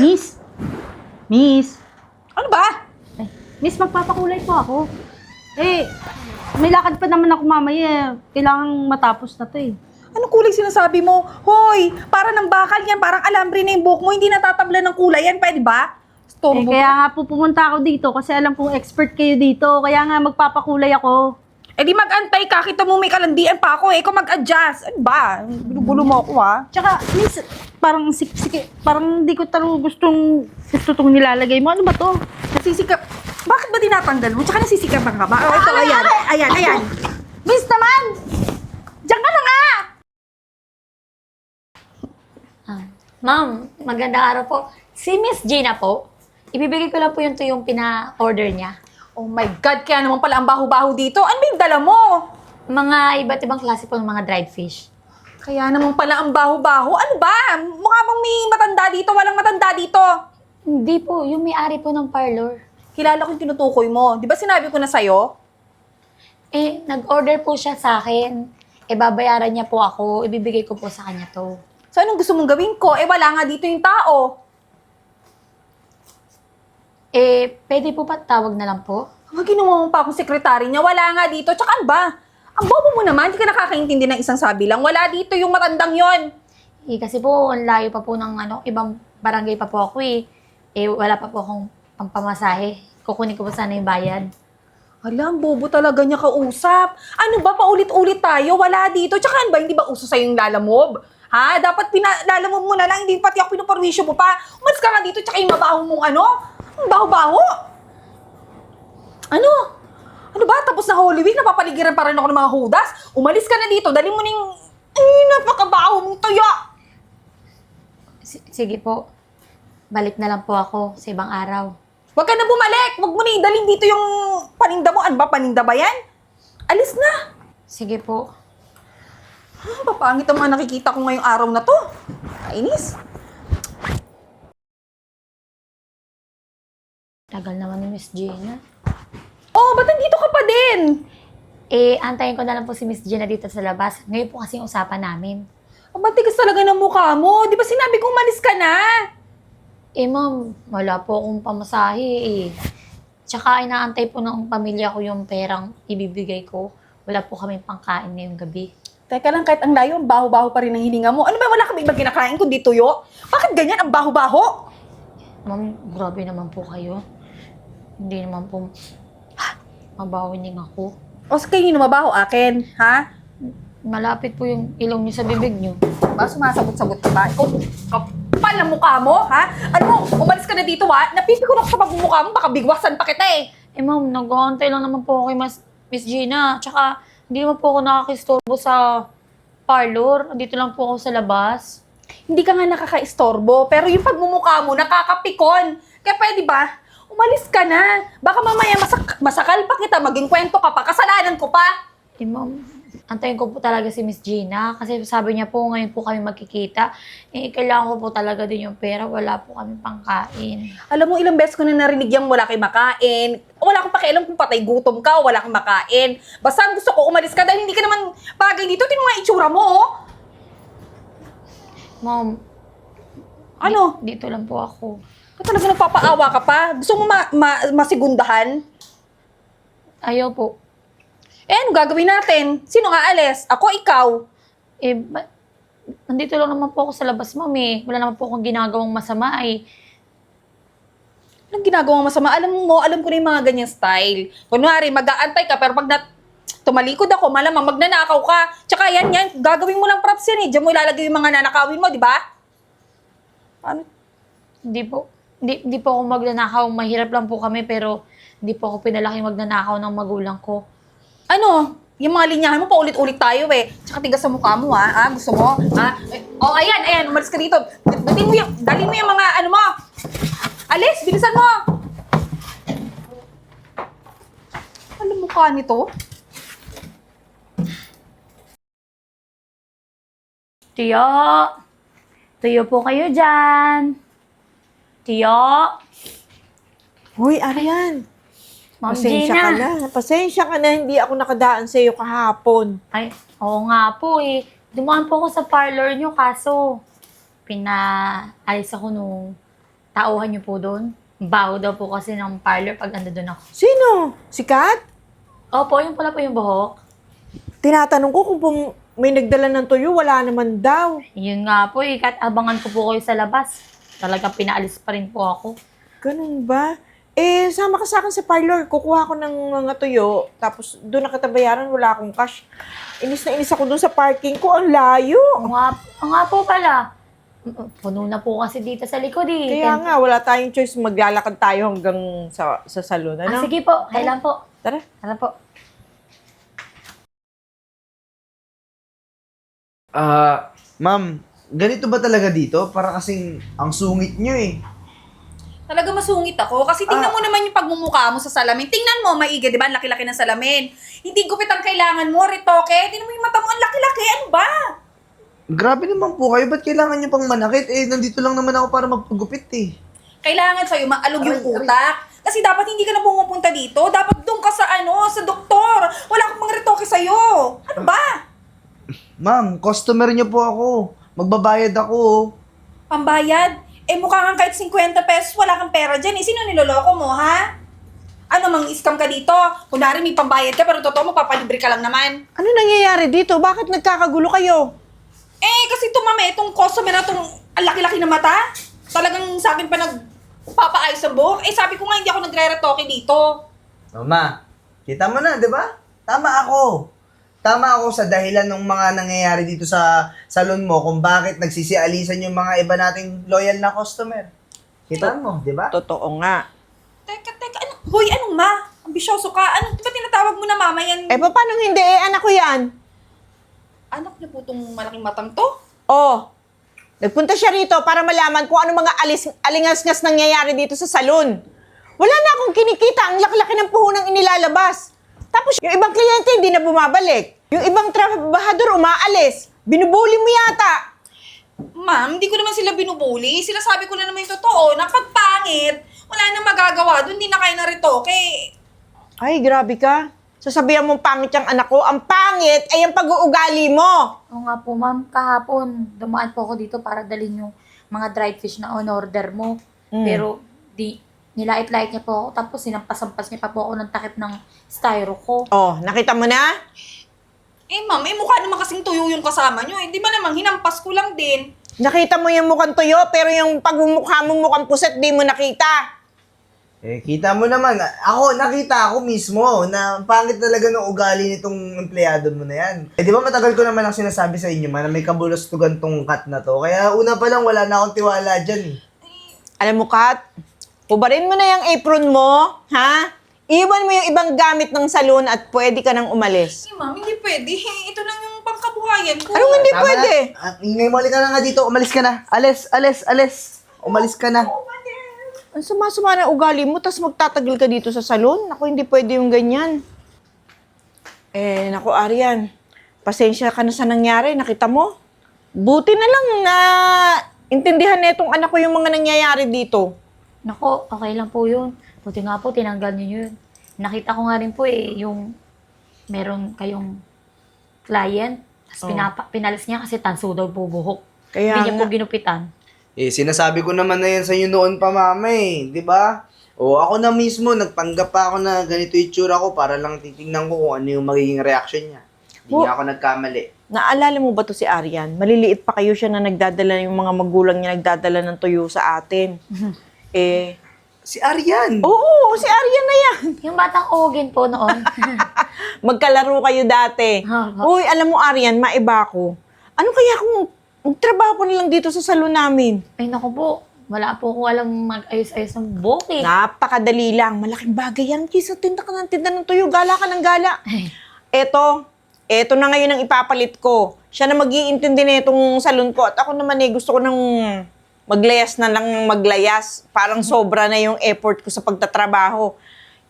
Miss? Miss? Ano ba? Eh, miss, magpapakulay po ako. Eh, may lakad pa naman ako mamaya. Kailangan matapos na to eh. Anong kulay sinasabi mo? Hoy, para ng bakal yan, parang alambre na yung buhok mo, hindi natatabla ng kulay yan, pwede ba? Storbo Kaya nga po pumunta ako dito kasi alam kong expert kayo dito. Kaya nga magpapakulay ako. Eh di mag-antay ka, kita mo may kalandian pa ako eh, ikaw mag-adjust. Ano ba? Gulo mo ako ha? Tsaka, miss, parang parang di ko talaga gusto tong nilalagay mo. Ano ba to? Nasisikap. Bakit ba tinatanggal mo? Tsaka nasisikapan ka ba? Oh, ito, ayan. Ayan. Miss naman! Diyan ka na nga! Ma'am, magandang araw po. Si Miss Gina po, ibibigay ko lang po yung pina-order niya. Oh my God, kaya naman pala ang baho-baho dito. Ano ba yung dala mo? Mga iba't ibang klase po ng mga dried fish. Kaya naman pala ang baho-baho. Ano ba? Mukha bang may matanda dito? Walang matanda dito. Hindi po, yung may-ari po ng parlor. Kilala ko yung tinutukoy mo. Di ba sinabi ko na sa'yo? Eh, nag-order po siya sa akin. Eh, babayaran niya po ako. Ibibigay ko po sa kanya to. So, anong gusto mong gawin ko? Eh, wala nga dito yung tao. Eh, pwede po pa tawag na lang po? Ginawa mo pa akong sekretary niya. Wala nga dito. Tsaka ano ba? Ang bobo mo naman. Hindi ka nakakaintindi ng isang sabi lang. Wala dito yung matandang yon. Eh, kasi po, ang layo pa po ng ibang barangay pa po ako eh. Eh, wala pa po akong pampamasahe. Kukunin ko po sana yung bayad. Alam, bobo talaga niya kausap. Ano ba, paulit-ulit tayo? Wala dito. Tsaka ano ba, hindi ba uso sa'yo yung lalamob? Ha? Dapat pinalamob mo na lang, hindi pati ako pinuparwisyo mo pa. Umalis ka nga dito, tsaka yung mabaho mong ano? Ang baho-baho. Ano? Ano ba? Tapos na Holy Week, napapaligiran pa rin ako ng mga hudas. Umalis ka na dito, dali mo na yung... Ay, napakabaho mong tuya. Sige po. Balik na lang po ako sa ibang araw. Huwag ka na bumalik. Huwag mo na idalhin dito yung paninda mo. Ano ba, paninda ba yan? Alis na. Sige po. Papangit ang mga nakikita ko ngayong araw na to. Kainis. Tagal naman ni Miss Gina. Oh, ba't nandito ka pa din? Eh, antayin ko na lang po si Miss Gina dito sa labas. Ngayon po kasi yung usapan namin. Ba't tigas talaga ng mukha mo? Di ba sinabi kong umalis ka na? Eh, ma'am, wala po akong pamasahe eh. Tsaka inaantay po ng pamilya ko yung perang ibibigay ko. Wala po kami pangkain ngayong gabi. Teka lang, kahit ang layo, ang baho-baho pa rin ang hininga mo. Ano ba, wala kami ibang kinakain kundi tuyo? Bakit ganyan ang baho-baho? Ma'am, grabe naman po kayo. Hindi naman po mabawining ako. O sa kayo mabaho akin, ha? Malapit po yung ilong niyo sa bibig niyo. Ba, sumasagot-sagot ka ba? Ikaw, kapal ang mukha mo, ha? Ano mo, umalis ka na dito, ha? Napipiko na ko sa pagmumukha mo, baka bigwasan pa kita eh. Eh ma'am, nag-aantay lang naman po ako kay Miss Gina. Tsaka, hindi naman po ako nakakistorbo sa parlor. Dito lang po ako sa labas. Hindi ka nga nakaka-istorbo, pero yung pagmumukha mo, nakakapikon. Kaya pwede ba? Umalis ka na. Baka mamaya masakal pa kita, maging kwento ka pa, kasalanan ko pa. Eh ma'am, antayin ko po talaga si Miss Gina. Kasi sabi niya po, ngayon po kami magkikita. Eh, kailangan ko po talaga din yung pera. Wala po kami pangkain. Alam mo, ilang beses ko na narinig yung wala kang makain. Wala akong pakialam kung patay gutom ka o wala kang makain. Basta ang gusto ko, umalis ka dahil hindi ka naman bagay dito. Tingnan mo nga itsura mo, oh. Ma'am, Ano? dito lang po ako. Ka talaga nagpapaawa ka pa? Gusto mo masigundahan? Ayaw po. Eh, ano gagawin natin? Sino nga alis? Ako, ikaw? Eh, nandito lang naman po ako sa labas, ma'am eh. Wala naman po akong ginagawang masama eh. Anong ginagawang masama? Alam ko na yung mga ganyang style. Kunwari, mag-aantay ka, pero pag tumalikod ako, malamang magnanakaw ka. Tsaka yan, gagawin mo lang props yan eh. Diyan mo ilalagay yung mga nanakawin mo, di ba? Ano? Hindi po ako magnanakaw. Mahirap lang po kami pero hindi po ako pinalaki magnanakaw ng magulang ko. Ano? Yung mga linyahan mo, paulit-ulit tayo eh. Tsaka tigas sa mukha mo ha? Gusto mo? Ha? Oh, ayan, umalis ka dito. Dali mo yung mga ano mo. Alis, bilisan mo. Ano mukha nito? Tiyo! Tiyo po kayo dyan! Tiyo! Hoy, Arian. Ma'am Pasensya ka Gina! na. Pasensya ka na, hindi ako nakadaan sa iyo kahapon. Ay, oo nga po eh. Dumaan po ako sa parlor nyo kaso pinaalis ako nung tauhan niyo po doon. Baho daw po kasi ng parlor pag ando doon ako. Sino? Si Kat? Opo, yung pala po yung buhok. Tinatanong ko kung may nagdala ng tuyo, wala naman daw. Yun nga po eh, kahit abangan ko po kayo sa labas. Talagang pinaalis pa rin po ako. Ganun ba? Eh, sama ka sa akin sa parlor. Kukuha ko ng mga tuyo. Tapos doon nakatabayaran, wala akong cash. Inis na inis ako doon sa parking ko. Ang layo. Oo nga po pala. Puno na po kasi dito sa likod eh. Kaya nga, wala tayong choice. Maglalakad tayo hanggang sa salon. Ano? Sige po, kailan po? Tara. Tara po. Ma'am, ganito ba talaga dito? Para kasing ang sungit nyo eh. Talaga masungit ako kasi tingnan mo naman yung pagmumukha mo sa salamin. Tingnan mo, maigi, di ba? Ang laki-laki ng salamin. Hindi gupit ang kailangan mo, retoke. Tingnan mo yung mata mo, ang laki-laki. Ano ba? Grabe naman po kayo. Ba't kailangan nyo pang manakit? Eh, nandito lang naman ako para magpagupit eh. Kailangan sa'yo maalog yung utak. Kasi dapat hindi ka na pumupunta dito. Dapat doon ka sa sa doktor. Wala akong mga retoke sa'yo. Ano ba? Ma'am, customer nyo po ako. Magbabayad ako. Pambayad? Eh mukha kang kahit 50 pesos, wala kang pera dyan eh. Sino niloloko mo, ha? Ano, mang-scam ka dito? Kunwari may pambayad ka, pero totoo mo, papalibre ka lang naman. Ano nangyayari dito? Bakit nagkakagulo kayo? Eh, kasi tumami, itong customer na itong ang laki-laki na mata. Talagang sa akin pa nagpapaayos sa buhok. Eh, sabi ko nga, hindi ako nagre-retoke dito. Mama, kita mo na, di ba? Tama ako. Tama ako sa dahilan ng mga nangyayari dito sa salon mo kung bakit nagsisialisan yung mga iba nating loyal na customer. Kita mo, di ba? Totoo nga. Teka, ano? Hoy, anong ma? Ambisyoso ka. Ano, di ba tinatawag mo na mama yan? Eh, paano hindi? Eh, anak ko yan. Anak niyo po itong malaking matang to? Oh, nagpunta siya rito para malaman kung ano mga alingas-ngas nangyayari dito sa salon. Wala na akong kinikita. Ang laki-laki ng puhunang inilalabas. Tapos yung ibang kliyente hindi na bumabalik. Yung ibang trabahador umaalis. Binubuli mo yata. Ma'am, hindi ko naman sila binubuli. Sinasabi ko na naman yung totoo na pag pangit, wala nang magagawa. Doon din na kayo na retoke. Ay, grabe ka. Sasabihan mong pangit yung anak ko. Ang pangit ay ang pag-uugali mo. Oo nga po ma'am, kahapon dumaan po ako dito para dalhin yung mga dried fish na on-order mo. Pero nilait-lait niya po ako, tapos sinampas-sampas niya pa po ako ng takip ng styro ko. Oh, nakita mo na? Eh ma'am, mukha naman kasing tuyo yung kasama nyo. Eh, di ba naman, hinampas ko lang din. Nakita mo yung mukhang tuyo, pero yung pagmumukha mo mukhang puset, di mo nakita. Eh, kita mo naman. Nakita ako mismo na ang pangit talaga ng ugali nitong empleyado mo na yan. Eh, di ba matagal ko naman ang sinasabi sa inyo, man, na may kabulastugan tong cut na to. Kaya una pa lang, wala na akong tiwala dyan eh. Alam mo, Kat, hubarin mo na yung apron mo, ha? Iwan mo yung ibang gamit ng salon at pwede ka nang umalis. Eh ma'am, hindi pwede. Ito lang yung pangkabuhayan ko. Anong hindi Tama pwede? na. Ingay mo, ka na nga dito. Umalis ka na. Alis. Umalis ka na. Ang suma-suma na ugali mo, tas magtatagal ka dito sa salon? Naku, hindi pwede yung ganyan. Eh, naku, Arian, pasensya ka na sa nangyari, nakita mo? Buti na lang na intindihan na itong anak ko yung mga nangyayari dito. Nako, okay lang po yun. Buti nga po, tinanggal niyo yun. Nakita ko nga rin po yung meron kayong client, tapos pinalis niya kasi tanso daw po buhok. Kaya Hindi niya po nga. ginupitan. Eh, sinasabi ko naman na yan sa inyo noon pa, mama eh. Di ba? O, ako na mismo, nagpanggap pa ako na ganito yung itsura ko para lang titingnan ko kung ano yung magiging reaction niya. Hindi nga ako nagkamali. Naalala mo ba to si Arian? Maliliit pa kayo siya na nagdadala, yung mga magulang niya nagdadala ng tuyo sa atin. Eh, Si Arian! oo, si Arian na yan. Yung batang Ogen po noon. Magkalaro kayo dati. Uy, alam mo Arian, maiba ko. Ano kaya kung magtrabaho ko na lang dito sa salon namin? Ay naku po, wala po ko alam mag-ayos-ayos ng buhok eh. Napakadali lang. Malaking bagay yan. Kisa tinda ka ng tinda ng tuyo. Gala ka ng gala. Eto na ngayon ang ipapalit ko. Siya na mag-iintindi na itong salon ko. At ako naman gusto ko ng maglayas na lang maglayas. Parang sobra na yung effort ko sa pagtatrabaho.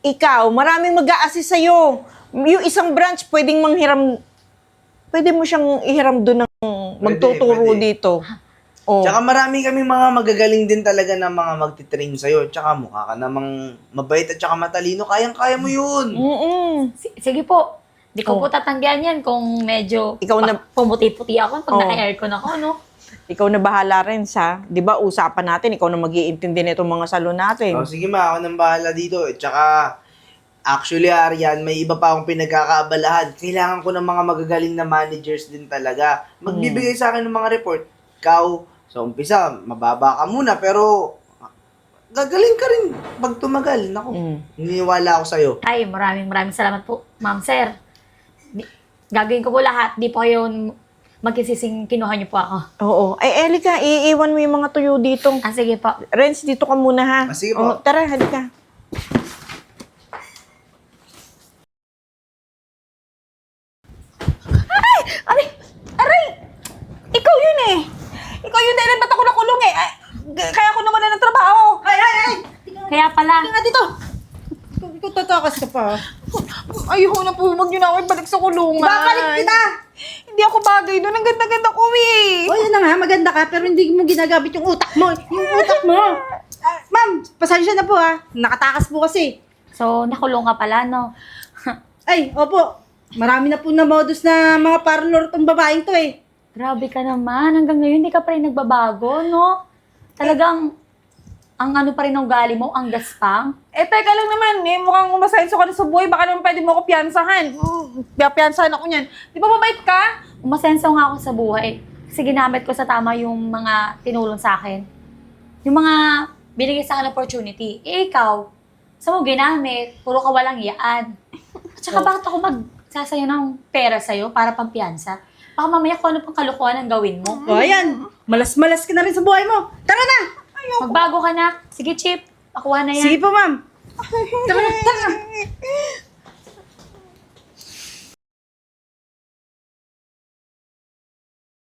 Ikaw, maraming mag-a-assist sa'yo. Yung isang branch, pwede mo siyang ihiram doon ng magtuturo pwede. dito. Oh. Tsaka marami kami mga magagaling din talaga na mga magtitrain sa'yo. Tsaka mukha ka namang mabait at tsaka matalino. Kayang-kaya mo yun. Sige po, di ko po tatanggihan yan kung medyo Ikaw na- pumuti-puti ako pag Oh. naka-aircon ako, no? ikaw na bahala rin sa, di ba, usapan natin, ikaw na mag-iintindi nitong mga salon natin. Oh, sige ma, ako nang bahala dito. At saka, actually, Arian, may iba pa akong pinagkakaabalahan. Kailangan ko ng mga magagaling na managers din talaga. Magbibigay sa akin ng mga report. Ikaw, sa umpisa, mababa ka muna, pero gagaling ka rin pag tumagal. Naku, niniwala ako sa'yo. Ay, maraming salamat po, ma'am, sir. Gagawin ko po lahat. Di po kayo magkisising kinuha niyo po ako. Oo. Ay, Elika, iiwan mo yung mga tuyo dito. Ah, sige po. Renz, dito ka muna ha. Sige po. Tara, halika. Aray! Aray! Ikaw yun eh! Ikaw yun dahil ba't ako nakulong eh? Ay, kaya ako naman ng trabaho. Kaya pala, Ikaw tatakas ka pa. Ayoko na po, wag niyo na ako ibalik sa kulungan. Babalik kita! Hindi ako bagay doon. Ang ganda-ganda ko eh. O, yun na nga, maganda ka, pero hindi mo ginagamit yung utak mo. Yung utak mo. Ma'am, pasensya na po ha. Nakatakas po kasi. so nakulong ka pala, no? Ay, opo. Marami na po na modus na mga parlor tong babaeng to eh. Grabe ka naman. Hanggang ngayon, hindi ka pa rin nagbabago, no? Talagang, ang ano pa rin ng ugali mo, ang gaspang. Eh, teka lang naman. Eh, mukhang umasenso ka na sa buhay. Baka naman pwede mo ako piyansahan. Piyansahan ako niyan. Di ba mabait ka? Umasenso nga ako sa buhay. Kasi ginamit ko sa tama yung mga tinulong sa akin. Yung mga binigay sa akin opportunity. Eh, ikaw, sa mo ginamit, puro ka walang iyaan. At saka bakit ako magsasayo ng pera sa'yo para pampiyansa? Baka mamaya kung ano pang kalukuhan ang gawin mo. O, ayan. Malas-malas ka na rin sa buhay mo. Tara na! Magbago ka na. Sige, Chip. Pakuha na yan. Sige po, ma'am. Tara na, tara na.